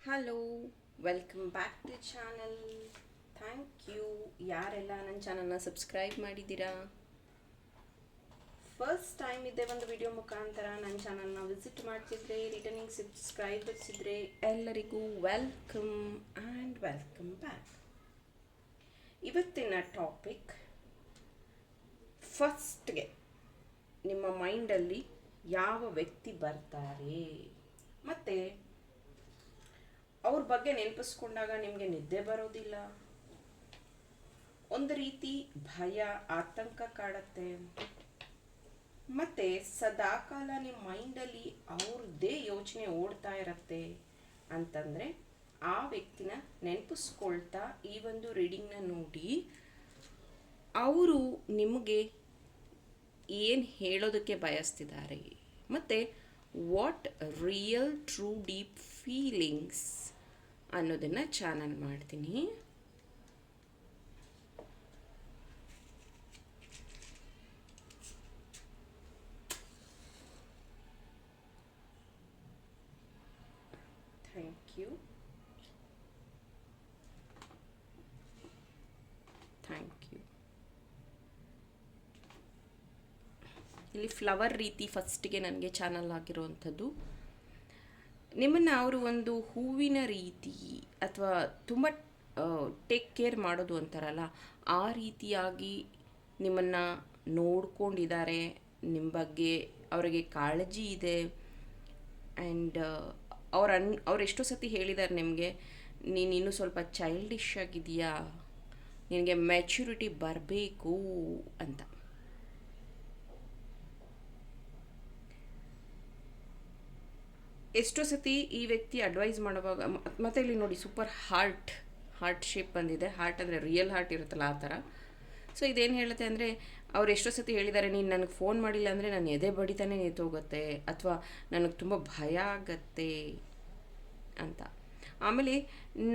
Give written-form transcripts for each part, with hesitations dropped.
Hello, welcome back to channel. Thank you ಯಾರೆಲ್ಲ ನನ್ನ ಚಾನಲ್ನ ಸಬ್ಸ್ಕ್ರೈಬ್ ಮಾಡಿದ್ದೀರಾ. ಫಸ್ಟ್ ಟೈಮ್ ಇದ್ದೇ ಒಂದು ವಿಡಿಯೋ ಮುಖಾಂತರ ನನ್ನ ಚಾನಲ್ನ ವಿಸಿಟ್ ಮಾಡ್ತಿದ್ರೆ, ರಿಟರ್ನಿಂಗ್ ಸಬ್ಸ್ಕ್ರೈಬರ್ಸ್ ಇದ್ದರೆ ಎಲ್ಲರಿಗೂ ವೆಲ್ಕಮ್ ಆ್ಯಂಡ್ ವೆಲ್ಕಮ್ ಬ್ಯಾಕ್. ಇವತ್ತಿನ ಟಾಪಿಕ್, ಫಸ್ಟ್ಗೆ ನಿಮ್ಮ ಮೈಂಡಲ್ಲಿ ಯಾವ ವ್ಯಕ್ತಿ ಬರ್ತಾರೆ ಮತ್ತು ಅವ್ರ ಬಗ್ಗೆ ನೆನಪಿಸ್ಕೊಂಡಾಗ ನಿಮಗೆ ನಿದ್ದೆ ಬರೋದಿಲ್ಲ, ಒಂದು ರೀತಿ ಭಯ ಆತಂಕ ಕಾಡತ್ತೆ, ಮತ್ತು ಸದಾಕಾಲ ನಿಮ್ಮ ಮೈಂಡಲ್ಲಿ ಅವ್ರದ್ದೇ ಯೋಚನೆ ಓಡ್ತಾ ಇರತ್ತೆ ಅಂತಂದರೆ ಆ ವ್ಯಕ್ತಿನ ನೆನಪಿಸ್ಕೊಳ್ತಾ ಈ ಒಂದು ರೀಡಿಂಗ್ನ ನೋಡಿ ಅವರು ನಿಮಗೆ ಏನು ಹೇಳೋದಕ್ಕೆ ಬಯಸ್ತಿದ್ದಾರೆ ಮತ್ತು what real true deep feelings ಅನ್ನೋದನ್ನು ಚಾನಲ್ ಮಾಡ್ತೀನಿ. Thank you. ಇಲ್ಲಿ ಫ್ಲವರ್ ರೀತಿ ಫಸ್ಟಿಗೆ ನನಗೆ ಚಾನಲ್ ಆಗಿರುವಂಥದ್ದು. ನಿಮ್ಮನ್ನು ಅವರು ಒಂದು ಹೂವಿನ ರೀತಿ ಅಥವಾ ತುಂಬ ಟೇಕ್ ಕೇರ್ ಮಾಡೋದು ಅಂತಾರಲ್ಲ, ಆ ರೀತಿಯಾಗಿ ನಿಮ್ಮನ್ನು ನೋಡ್ಕೊಂಡಿದ್ದಾರೆ. ನಿಮ್ಮ ಬಗ್ಗೆ ಅವರಿಗೆ ಕಾಳಜಿ ಇದೆ. ಆ್ಯಂಡ್ ಅವ್ರು ಎಷ್ಟೋ ಸತಿ ಹೇಳಿದ್ದಾರೆ ನಿಮಗೆ, ನೀನು ಇನ್ನೂ ಸ್ವಲ್ಪ ಚೈಲ್ಡಿಶ್ ಆಗಿದೆಯಾ, ನಿನಗೆ ಮೆಚ್ಯೂರಿಟಿ ಬರಬೇಕು ಅಂತ. ಎಷ್ಟೋ ಸತಿ ಈ ವ್ಯಕ್ತಿ ಅಡ್ವೈಸ್ ಮಾಡುವಾಗ, ಮತ್ತು ಇಲ್ಲಿ ನೋಡಿ ಸೂಪರ್ ಹಾರ್ಟ್ ಶೇಪ್ ಬಂದಿದೆ. ಹಾರ್ಟ್ ಅಂದರೆ ರಿಯಲ್ ಹಾರ್ಟ್ ಇರುತ್ತಲ್ಲ ಆ ಥರ. ಸೊ ಇದೇನು ಹೇಳುತ್ತೆ ಅಂದರೆ, ಅವ್ರು ಎಷ್ಟೋ ಸತಿ ಹೇಳಿದ್ದಾರೆ, ನೀನು ನನಗೆ ಫೋನ್ ಮಾಡಿಲ್ಲ ಅಂದರೆ ನಾನು ಎದೆ ಬಡಿತಾನೆ ನಿಂತೋಗುತ್ತೆ, ಅಥವಾ ನನಗೆ ತುಂಬ ಭಯ ಆಗತ್ತೆ ಅಂತ. ಆಮೇಲೆ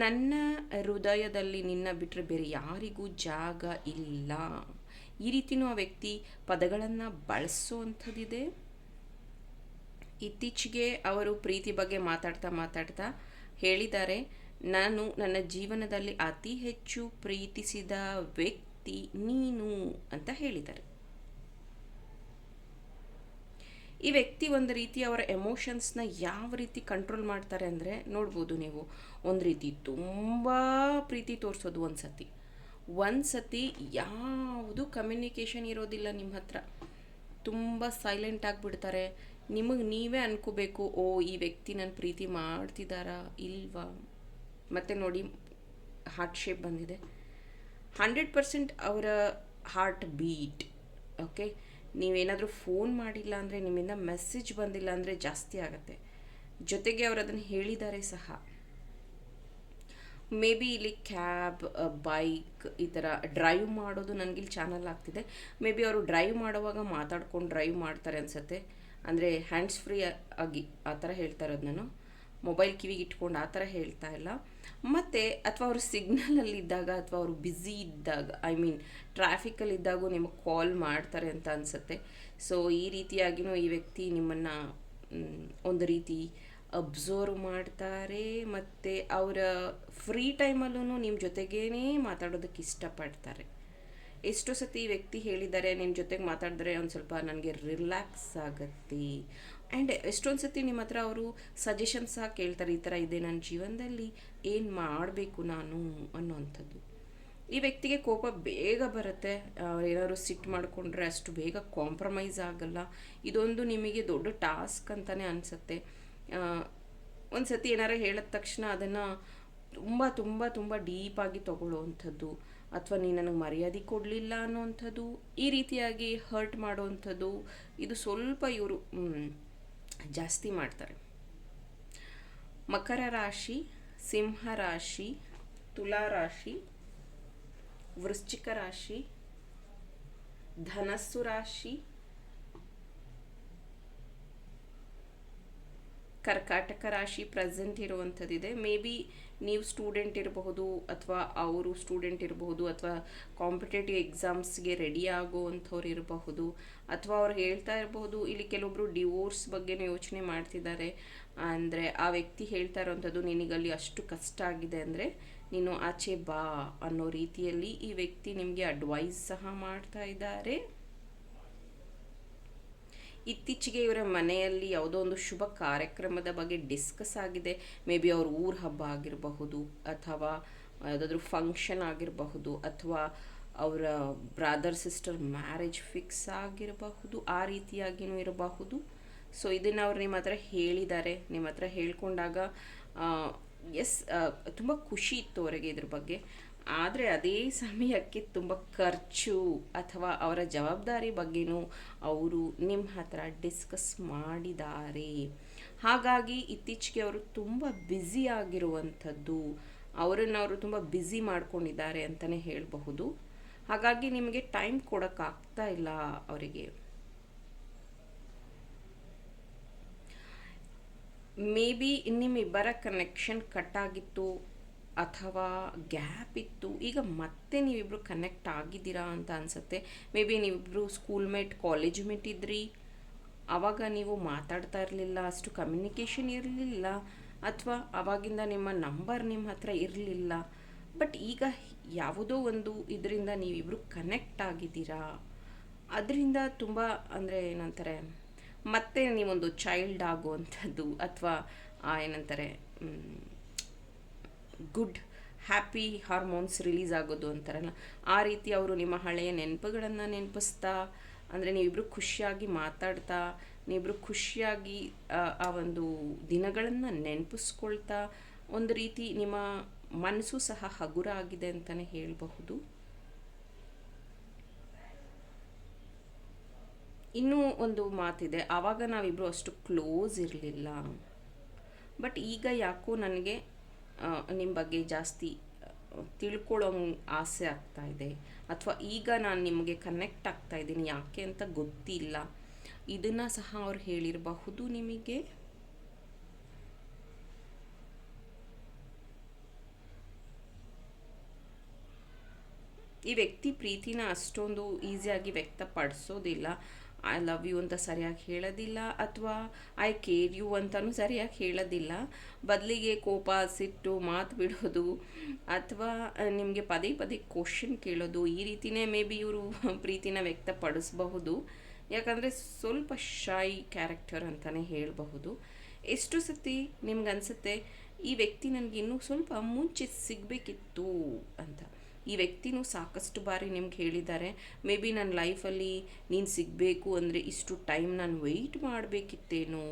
ನನ್ನ ಹೃದಯದಲ್ಲಿ ನಿನ್ನ ಬಿಟ್ಟರೆ ಬೇರೆ ಯಾರಿಗೂ ಜಾಗ ಇಲ್ಲ, ಈ ರೀತಿಯೂ ಆ ವ್ಯಕ್ತಿ ಪದಗಳನ್ನು ಬಳಸೋವಂಥದ್ದಿದೆ. ಇತ್ತೀಚೆಗೆ ಅವರು ಪ್ರೀತಿ ಬಗ್ಗೆ ಮಾತಾಡ್ತಾ ಹೇಳಿದ್ದಾರೆ, ನಾನು ನನ್ನ ಜೀವನದಲ್ಲಿ ಅತಿ ಹೆಚ್ಚು ಪ್ರೀತಿಸಿದ ವ್ಯಕ್ತಿ ನೀನು ಅಂತ ಹೇಳಿದ್ದಾರೆ. ಈ ವ್ಯಕ್ತಿ ಒಂದು ರೀತಿ ಅವರ ಎಮೋಷನ್ಸ್ನ ಯಾವ ರೀತಿ ಕಂಟ್ರೋಲ್ ಮಾಡ್ತಾರೆ ಅಂದರೆ, ನೋಡ್ಬೋದು ನೀವು, ಒಂದು ರೀತಿ ತುಂಬ ಪ್ರೀತಿ ತೋರಿಸೋದು ಒಂದು ಸತಿ ಯಾವುದು ಕಮ್ಯುನಿಕೇಷನ್ ಇರೋದಿಲ್ಲ ನಿಮ್ಮ ಹತ್ರ, ತುಂಬ ಸೈಲೆಂಟ್ ಆಗಿಬಿಡ್ತಾರೆ. ನಿಮಗೆ ನೀವೇ ಅನ್ಕೋಬೇಕು, ಓ ಈ ವ್ಯಕ್ತಿ ನನ್ನ ಪ್ರೀತಿ ಮಾಡ್ತಿದ್ದಾರಾ ಇಲ್ವಾ. ಮತ್ತು ನೋಡಿ ಹಾರ್ಟ್ ಶೇಪ್ ಬಂದಿದೆ. 100% ಅವರ ಹಾರ್ಟ್ ಬೀಟ್. ಓಕೆ, ನೀವೇನಾದರೂ ಫೋನ್ ಮಾಡಿಲ್ಲ ಅಂದರೆ, ನಿಮ್ಮಿಂದ ಮೆಸೇಜ್ ಬಂದಿಲ್ಲ ಅಂದರೆ ಜಾಸ್ತಿ ಆಗುತ್ತೆ. ಜೊತೆಗೆ ಅವರು ಅದನ್ನು ಹೇಳಿದ್ದಾರೆ ಸಹ. ಮೇ ಬಿ ಇಲ್ಲಿ ಕ್ಯಾಬ್, ಬೈಕ್ ಈ ಥರ ಡ್ರೈವ್ ಮಾಡೋದು ನನಗಿಲ್ಲಿ ಚಾನಲ್ ಆಗ್ತಿದೆ. ಮೇ ಬಿ ಅವರು ಡ್ರೈವ್ ಮಾಡುವಾಗ ಮಾತಾಡ್ಕೊಂಡು ಡ್ರೈವ್ ಮಾಡ್ತಾರೆ ಅನಿಸುತ್ತೆ. ಅಂದರೆ ಹ್ಯಾಂಡ್ಸ್ ಫ್ರೀ ಆಗಿ ಆ ಥರ ಹೇಳ್ತಾ ಇರೋದು ನಾನು, ಮೊಬೈಲ್ ಕಿವಿಗೆ ಇಟ್ಕೊಂಡು ಆ ಥರ ಹೇಳ್ತಾ ಇಲ್ಲ. ಮತ್ತು ಅಥವಾ ಅವರು ಸಿಗ್ನಲಲ್ಲಿದ್ದಾಗ ಅಥವಾ ಅವರು ಬ್ಯುಸಿ ಇದ್ದಾಗ, ಟ್ರಾಫಿಕಲ್ಲಿದ್ದಾಗೂ ನಿಮಗೆ ಕಾಲ್ ಮಾಡ್ತಾರೆ ಅಂತ ಅನಿಸುತ್ತೆ. ಸೊ ಈ ರೀತಿಯಾಗಿಯೂ ಈ ವ್ಯಕ್ತಿ ನಿಮ್ಮನ್ನು ಒಂದು ರೀತಿ ಅಬ್ಸರ್ವ್ ಮಾಡ್ತಾರೆ, ಮತ್ತು ಅವರ ಫ್ರೀ ಟೈಮಲ್ಲೂ ನಿಮ್ಮ ಜೊತೆಗೇ ಮಾತಾಡೋದಕ್ಕೆ ಇಷ್ಟಪಡ್ತಾರೆ. ಎಷ್ಟೋ ಸತಿ ಈ ವ್ಯಕ್ತಿ ಹೇಳಿದ್ದಾರೆ, ನಿಮ್ಮ ಜೊತೆಗೆ ಮಾತಾಡಿದ್ರೆ ಒಂದು ಸ್ವಲ್ಪ ನನಗೆ ರಿಲ್ಯಾಕ್ಸ್ ಆಗುತ್ತೆ. ಆ್ಯಂಡ್ ಎಷ್ಟೊಂದು ಸತಿ ನಿಮ್ಮ ಹತ್ರ ಅವರು ಸಜೆಷನ್ಸ್ ಸಹ ಕೇಳ್ತಾರೆ, ಈ ಥರ ಇದೆ ನನ್ನ ಜೀವನದಲ್ಲಿ, ಏನು ಮಾಡಬೇಕು ನಾನು ಅನ್ನೋವಂಥದ್ದು. ಈ ವ್ಯಕ್ತಿಗೆ ಕೋಪ ಬೇಗ ಬರುತ್ತೆ. ಏನಾದ್ರು ಸಿಟ್ಟು ಮಾಡಿಕೊಂಡ್ರೆ ಅಷ್ಟು ಬೇಗ ಕಾಂಪ್ರಮೈಸ್ ಆಗಲ್ಲ. ಇದೊಂದು ನಿಮಗೆ ದೊಡ್ಡ ಟಾಸ್ಕ್ ಅಂತಲೇ ಅನಿಸುತ್ತೆ. ಒಂದು ಸತಿ ಏನಾರು ಹೇಳಿದ ತಕ್ಷಣ ಅದನ್ನು ತುಂಬ ತುಂಬ ತುಂಬ ಡೀಪಾಗಿ ತಗೊಳ್ಳೋವಂಥದ್ದು, ಅಥವಾ ನೀನು ನನಗೆ ಮರ್ಯಾದೆ ಕೊಡಲಿಲ್ಲ ಅನ್ನೋವಂಥದ್ದು, ಈ ರೀತಿಯಾಗಿ ಹರ್ಟ್ ಮಾಡೋವಂಥದ್ದು, ಇದು ಸ್ವಲ್ಪ ಇವರು ಜಾಸ್ತಿ ಮಾಡ್ತಾರೆ. ಮಕರ ರಾಶಿ, ಸಿಂಹ ರಾಶಿ, ತುಲಾ ರಾಶಿ, ವೃಶ್ಚಿಕ ರಾಶಿ, ಧನಸ್ಸು ರಾಶಿ, ಕರ್ಕಾಟಕ ರಾಶಿ ಪ್ರೆಸೆಂಟ್ ಇರುವಂಥದ್ದಿದೆ. ಮೇ ಬಿ ನೀವು ಸ್ಟೂಡೆಂಟ್ ಇರಬಹುದು, ಅಥವಾ ಅವರು ಸ್ಟೂಡೆಂಟ್ ಇರಬಹುದು, ಅಥವಾ ಕಾಂಪಿಟೇಟಿವ್ ಎಕ್ಸಾಮ್ಸ್ಗೆ ರೆಡಿ ಆಗುವಂಥವ್ರು ಇರಬಹುದು, ಅಥವಾ ಅವ್ರು ಹೇಳ್ತಾ ಇರಬಹುದು ಇಲ್ಲಿ ಕೆಲವೊಬ್ರು ಡಿವೋರ್ಸ್ ಬಗ್ಗೆನೂ ಯೋಚನೆ ಮಾಡ್ತಿದ್ದಾರೆ. ಅಂದರೆ ಆ ವ್ಯಕ್ತಿ ಹೇಳ್ತಾ ಇರೋವಂಥದ್ದು, ನಿನಗಲ್ಲಿ ಅಷ್ಟು ಕಷ್ಟ ಆಗಿದೆ ಅಂದರೆ ನೀನು ಆಚೆ ಬಾ ಅನ್ನೋ ರೀತಿಯಲ್ಲಿ ಈ ವ್ಯಕ್ತಿ ನಿಮಗೆ ಅಡ್ವೈಸ್ ಸಹ ಮಾಡ್ತಾ ಇದ್ದಾರೆ. ಇತ್ತೀಚೆಗೆ ಇವರ ಮನೆಯಲ್ಲಿ ಯಾವುದೋ ಒಂದು ಶುಭ ಕಾರ್ಯಕ್ರಮದ ಬಗ್ಗೆ ಡಿಸ್ಕಸ್ ಆಗಿದೆ. ಮೇ ಬಿ ಅವ್ರ ಊರ ಹಬ್ಬ ಆಗಿರಬಹುದು, ಅಥವಾ ಯಾವುದಾದ್ರೂ ಫಂಕ್ಷನ್ ಆಗಿರಬಹುದು, ಅಥವಾ ಅವರ ಬ್ರದರ್ ಸಿಸ್ಟರ್ ಮ್ಯಾರೇಜ್ ಫಿಕ್ಸ್ ಆಗಿರಬಹುದು, ಆ ರೀತಿಯಾಗಿಯೂ ಇರಬಹುದು. ಸೊ ಇದನ್ನು ಅವ್ರು ನಿಮ್ಮ ಹತ್ರ ಹೇಳಿದ್ದಾರೆ. ನಿಮ್ಮ ಹತ್ರ ಹೇಳ್ಕೊಂಡಾಗ ಎಸ್, ತುಂಬ ಖುಷಿ ಇತ್ತು ಅವರಿಗೆ ಇದ್ರ ಬಗ್ಗೆ. ಆದರೆ ಅದೇ ಸಮಯಕ್ಕೆ ತುಂಬ ಖರ್ಚು ಅಥವಾ ಅವರ ಜವಾಬ್ದಾರಿ ಬಗ್ಗೆನೂ ಅವರು ನಿಮ್ಮ ಹತ್ರ ಡಿಸ್ಕಸ್ ಮಾಡಿದ್ದಾರೆ. ಹಾಗಾಗಿ ಇತ್ತೀಚೆಗೆ ಅವರು ತುಂಬ ಬ್ಯುಸಿ ಆಗಿರುವಂಥದ್ದು, ಅವರನ್ನು ಅವರು ತುಂಬ ಬ್ಯುಸಿ ಮಾಡ್ಕೊಂಡಿದ್ದಾರೆ ಅಂತಲೇ ಹೇಳಬಹುದು. ಹಾಗಾಗಿ ನಿಮಗೆ ಟೈಮ್ ಕೊಡೋಕ್ಕಾಗ್ತಾ ಇಲ್ಲ ಅವರಿಗೆ. ಮೇ ಬಿ ನಿಮ್ಮಿಬ್ಬರ ಕನೆಕ್ಷನ್ ಕಟ್ ಆಗಿತ್ತು ಅಥವಾ ಗ್ಯಾಪ್ ಇತ್ತು. ಈಗ ಮತ್ತೆ ನೀವಿಬ್ಬರು ಕನೆಕ್ಟ್ ಆಗಿದ್ದೀರಾ ಅಂತ ಅನಿಸುತ್ತೆ. ಮೇ ಬಿ ನೀವಿಬ್ಬರು ಸ್ಕೂಲ್ ಮೇಟ್, ಕಾಲೇಜ್ ಮೇಟ್ ಇದ್ರಿ, ಆವಾಗ ನೀವು ಮಾತಾಡ್ತಾ ಇರಲಿಲ್ಲ, ಅಷ್ಟು ಕಮ್ಯುನಿಕೇಷನ್ ಇರಲಿಲ್ಲ, ಅಥವಾ ಆವಾಗಿಂದ ನಿಮ್ಮ ನಂಬರ್ ನಿಮ್ಮ ಹತ್ರ ಇರಲಿಲ್ಲ. ಬಟ್ ಈಗ ಯಾವುದೋ ಒಂದು ಇದರಿಂದ ನೀವಿಬ್ಬರು ಕನೆಕ್ಟ್ ಆಗಿದ್ದೀರಾ. ಅದರಿಂದ ತುಂಬ ಅಂದರೆ ಏನಂತಾರೆ, ಮತ್ತೆ ನೀವೊಂದು ಚೈಲ್ಡ್ ಆಗುವಂಥದ್ದು, ಅಥವಾ ಏನಂತಾರೆ ಗುಡ್ ಹ್ಯಾಪಿ ಹಾರ್ಮೋನ್ಸ್ ರಿಲೀಸ್ ಆಗೋದು ಅಂತಾರಲ್ಲ, ಆ ರೀತಿ ಅವರು ನಿಮ್ಮ ಹಳೆಯ ನೆನಪುಗಳನ್ನು ನೆನಪಿಸ್ತಾ, ಅಂದರೆ ನೀವಿಬ್ಬರು ಖುಷಿಯಾಗಿ ಮಾತಾಡ್ತಾ, ನೀವಿಬ್ಬರು ಖುಷಿಯಾಗಿ ಆ ಒಂದು ದಿನಗಳನ್ನು ನೆನಪಿಸ್ಕೊಳ್ತಾ, ಒಂದು ರೀತಿ ನಿಮ್ಮ ಮನಸ್ಸು ಸಹ ಹಗುರ ಆಗಿದೆ ಅಂತಲೇ ಹೇಳಬಹುದು. ಇನ್ನೂ ಒಂದು ಮಾತಿದೆ, ಆವಾಗ ನಾವಿಬ್ಬರು ಅಷ್ಟು ಕ್ಲೋಸ್ ಇರಲಿಲ್ಲ, ಬಟ್ ಈಗ ಯಾಕೋ ನನಗೆ ನಿಮ್ಮ ಬಗ್ಗೆ ಜಾಸ್ತಿ ತಿಳ್ಕೊಳ್ಳೋ ಆಸೆ ಆಗ್ತಾ ಇದೆ, ಅಥವಾ ಈಗ ನಾನು ನಿಮಗೆ ಕನೆಕ್ಟ್ ಆಗ್ತಾ ಇದ್ದೀನಿ, ಯಾಕೆ ಅಂತ ಗೊತ್ತಿಲ್ಲ. ಇದನ್ನು ಸಹ ಅವ್ರು ಹೇಳಿರಬಹುದು ನಿಮಗೆ. ಈ ವ್ಯಕ್ತಿ ಪ್ರೀತಿನ ಅಷ್ಟೊಂದು ಈಸಿಯಾಗಿ ವ್ಯಕ್ತಪಡಿಸೋದಿಲ್ಲ. ಐ ಲವ್ ಯು ಅಂತ ಸರಿಯಾಗಿ ಹೇಳೋದಿಲ್ಲ, ಅಥವಾ ಐ ಕೇರ್ ಯು ಅಂತಲೂ ಸರಿಯಾಗಿ ಹೇಳೋದಿಲ್ಲ. ಬದಲಿಗೆ ಕೋಪ, ಸಿಟ್ಟು, ಮಾತು ಬಿಡೋದು, ಅಥವಾ ನಿಮಗೆ ಪದೇ ಪದೇ ಕ್ವಶನ್ ಕೇಳೋದು, ಈ ರೀತಿಯೇ ಮೇ ಬಿ ಇವರು ಪ್ರೀತಿನ ವ್ಯಕ್ತಪಡಿಸಬಹುದು. ಯಾಕಂದರೆ ಸ್ವಲ್ಪ ಶೈ ಕ್ಯಾರೆಕ್ಟರ್ ಅಂತಲೇ ಹೇಳಬಹುದು. ಎಷ್ಟು ಸತಿ ನಿಮ್ಗನ್ಸುತ್ತೆ ಈ ವ್ಯಕ್ತಿ ನನಗೆ ಇನ್ನೂ ಸ್ವಲ್ಪ ಮುಂಚೆ ಸಿಗಬೇಕಿತ್ತು ಅಂತ. ಈ ವ್ಯಕ್ತಿನೂ ಸಾಕಷ್ಟು ಬಾರಿ ನಿಮ್ಗೆ ಹೇಳಿದ್ದಾರೆ, ಮೇ ಬಿ ನನ್ನ ಲೈಫಲ್ಲಿ ನೀನು ಸಿಗಬೇಕು ಅಂದರೆ ಇಷ್ಟು ಟೈಮ್ ನಾನು ವೆಯ್ಟ್ ಮಾಡಬೇಕಿತ್ತೇನೋ,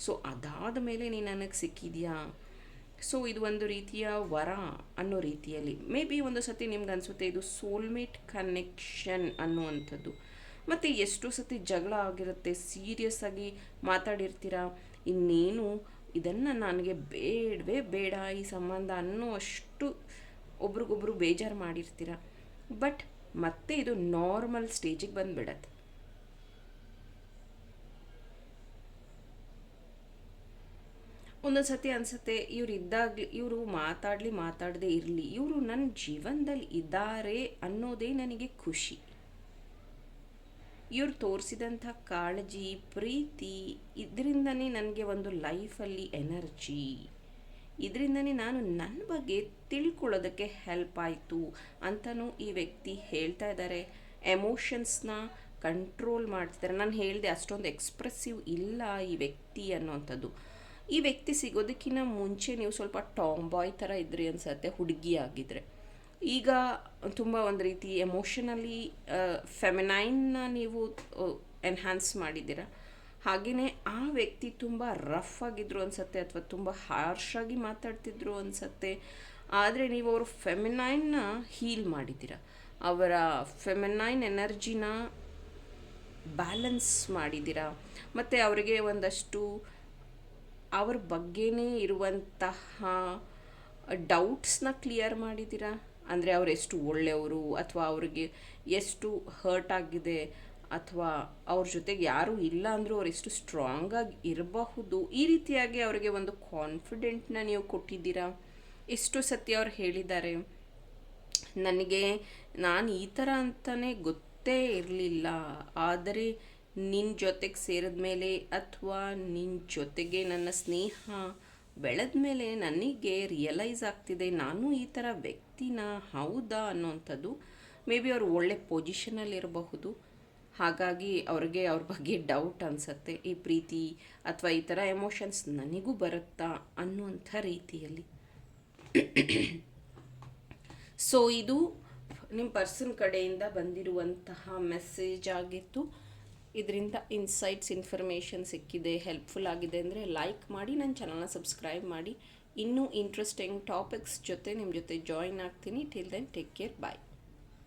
ಸೊ ಅದಾದ ಮೇಲೆ ನೀನು ನನಗೆ ಸಿಕ್ಕಿದೆಯಾ, ಸೊ ಇದು ಒಂದು ರೀತಿಯ ವರ ಅನ್ನೋ ರೀತಿಯಲ್ಲಿ. ಮೇ ಬಿ ಒಂದು ಸತಿ ನಿಮ್ಗೆ ಅನಿಸುತ್ತೆ ಇದು ಸೋಲ್ಮೇಟ್ ಕನೆಕ್ಷನ್ ಅನ್ನುವಂಥದ್ದು. ಮತ್ತು ಎಷ್ಟೋ ಸತಿ ಜಗಳ ಆಗಿರುತ್ತೆ, ಸೀರಿಯಸ್ ಆಗಿ ಮಾತಾಡಿರ್ತೀರ, ಇನ್ನೇನು ಇದನ್ನು ನನಗೆ ಬೇಡವೇ ಬೇಡ ಈ ಸಂಬಂಧ ಅನ್ನೋ ಅಷ್ಟು ಒಬ್ರಿಗೊಬ್ರು ಬೇಜಾರು ಮಾಡಿರ್ತೀರ. ಬಟ್ ಮತ್ತೆ ಇದು ನಾರ್ಮಲ್ ಸ್ಟೇಜಿಗೆ ಬಂದುಬಿಡತ್ತೆ. ಒಂದೊಂದು ಸತಿ ಅನಿಸುತ್ತೆ ಇವರು ಮಾತಾಡದೇ ಇರಲಿ, ಇವರು ನನ್ನ ಜೀವನದಲ್ಲಿ ಇದ್ದಾರೆ ಅನ್ನೋದೇ ನನಗೆ ಖುಷಿ. ಇವ್ರು ತೋರಿಸಿದಂಥ ಕಾಳಜಿ, ಪ್ರೀತಿ, ಇದರಿಂದನೇ ನನಗೆ ಒಂದು ಲೈಫಲ್ಲಿ ಎನರ್ಜಿ, ಇದರಿಂದನೇ ನಾನು ನನ್ನ ಬಗ್ಗೆ ತಿಳ್ಕೊಳ್ಳೋದಕ್ಕೆ ಹೆಲ್ಪ್ ಆಯಿತು ಅಂತಲೂ ಈ ವ್ಯಕ್ತಿ ಹೇಳ್ತಾ ಇದ್ದಾರೆ. ಎಮೋಷನ್ಸ್ನ ಕಂಟ್ರೋಲ್ ಮಾಡ್ತಿದ್ದಾರೆ. ನಾನು ಹೇಳಿದೆ ಅಷ್ಟೊಂದು ಎಕ್ಸ್ಪ್ರೆಸಿವ್ ಇಲ್ಲ ಈ ವ್ಯಕ್ತಿ ಅನ್ನೋವಂಥದ್ದು. ಈ ವ್ಯಕ್ತಿ ಸಿಗೋದಕ್ಕಿಂತ ಮುಂಚೆ ನೀವು ಸ್ವಲ್ಪ ಟಾಮ್ ಬಾಯ್ ಥರ ಇದ್ರಿ ಅನ್ಸುತ್ತೆ, ಹುಡುಗಿ ಆಗಿದ್ರೆ. ಈಗ ತುಂಬ ಒಂದು ರೀತಿ ಎಮೋಷನಲಿ ಫೆಮಿನೈನ್ನ ನೀವು ಎನ್ಹ್ಯಾನ್ಸ್ ಮಾಡಿದ್ದೀರ. ಹಾಗೆಯೇ ಆ ವ್ಯಕ್ತಿ ತುಂಬ ರಫ್ ಆಗಿದ್ರು ಅನಿಸುತ್ತೆ, ಅಥವಾ ತುಂಬ ಹಾರ್ಷಾಗಿ ಮಾತಾಡ್ತಿದ್ರು ಅನಿಸುತ್ತೆ. ಆದರೆ ನೀವು ಅವರು ಫೆಮಿನೈನ್ನ ಹೀಲ್ ಮಾಡಿದ್ದೀರ, ಅವರ ಫೆಮಿನೈನ್ ಎನರ್ಜಿನ ಬ್ಯಾಲೆನ್ಸ್ ಮಾಡಿದ್ದೀರ. ಮತ್ತು ಅವರಿಗೆ ಒಂದಷ್ಟು ಅವ್ರ ಬಗ್ಗೆನೇ ಇರುವಂತಹ ಡೌಟ್ಸ್ನ ಕ್ಲಿಯರ್ ಮಾಡಿದ್ದೀರಾ. ಅಂದರೆ ಅವರೆಷ್ಟು ಒಳ್ಳೆಯವರು, ಅಥವಾ ಅವರಿಗೆ ಎಷ್ಟು ಹರ್ಟ್ ಆಗಿದೆ ಅಥವಾ ಅವ್ರ ಜೊತೆಗೆ ಯಾರೂ ಇಲ್ಲ ಅಂದರೂ ಅವ್ರು ಎಷ್ಟು ಸ್ಟ್ರಾಂಗಾಗಿ ಇರಬಹುದು, ಈ ರೀತಿಯಾಗಿ ಅವರಿಗೆ ಒಂದು ಕಾನ್ಫಿಡೆಂಟ್ನ ನೀವು ಕೊಟ್ಟಿದ್ದೀರಾ. ಎಷ್ಟು ಸತಿ ಅವ್ರು ಹೇಳಿದ್ದಾರೆ, ನನಗೆ ನಾನು ಈ ಥರ ಅಂತಲೇ ಗೊತ್ತೇ ಇರಲಿಲ್ಲ, ಆದರೆ ನಿನ್ನ ಜೊತೆಗೆ ಸೇರಿದ ಮೇಲೆ ಅಥವಾ ನಿನ್ನ ಜೊತೆಗೆ ನನ್ನ ಸ್ನೇಹ ಬೆಳೆದ ಮೇಲೆ ನನಗೆ ರಿಯಲೈಸ್ ಆಗ್ತಿದೆ ನಾನು ಈ ಥರ ವ್ಯಕ್ತಿನ ಹೌದಾ ಅನ್ನೋವಂಥದ್ದು. ಮೇ ಬಿ ಅವ್ರು ಒಳ್ಳೆ ಪೊಸಿಷನಲ್ಲಿರಬಹುದು, ಹಾಗಾಗಿ ಅವ್ರಿಗೆ ಅವ್ರ ಬಗ್ಗೆ ಡೌಟ್ ಅನಿಸುತ್ತೆ, ಈ ಪ್ರೀತಿ ಅಥವಾ ಈ ಥರ ಎಮೋಷನ್ಸ್ ನನಗೂ ಬರುತ್ತಾ ಅನ್ನುವಂಥ ರೀತಿಯಲ್ಲಿ. ಸೊ ಇದು ನಿಮ್ಮ ಪರ್ಸನ್ ಕಡೆಯಿಂದ ಬಂದಿರುವಂತಹ ಮೆಸೇಜ್ ಆಗಿತ್ತು. ಇದರಿಂದ ಇನ್ಸೈಟ್ಸ್ ಇನ್ಫಾರ್ಮೇಷನ್ ಸಿಕ್ಕಿದೆ, ಹೆಲ್ಪ್ಫುಲ್ ಆಗಿದೆ ಅಂದರೆ ಲೈಕ್ ಮಾಡಿ, ನನ್ನ ಚಾನಲ್ನ ಸಬ್ಸ್ಕ್ರೈಬ್ ಮಾಡಿ. ಇನ್ನೂ ಇಂಟ್ರೆಸ್ಟಿಂಗ್ ಟಾಪಿಕ್ಸ್ ಜೊತೆ ನಿಮ್ಮ ಜೊತೆ ಜಾಯಿನ್ ಆಗ್ತೀನಿ. ಟಿಲ್ ದೆನ್ ಟೇಕ್ ಕೇರ್, ಬಾಯ್.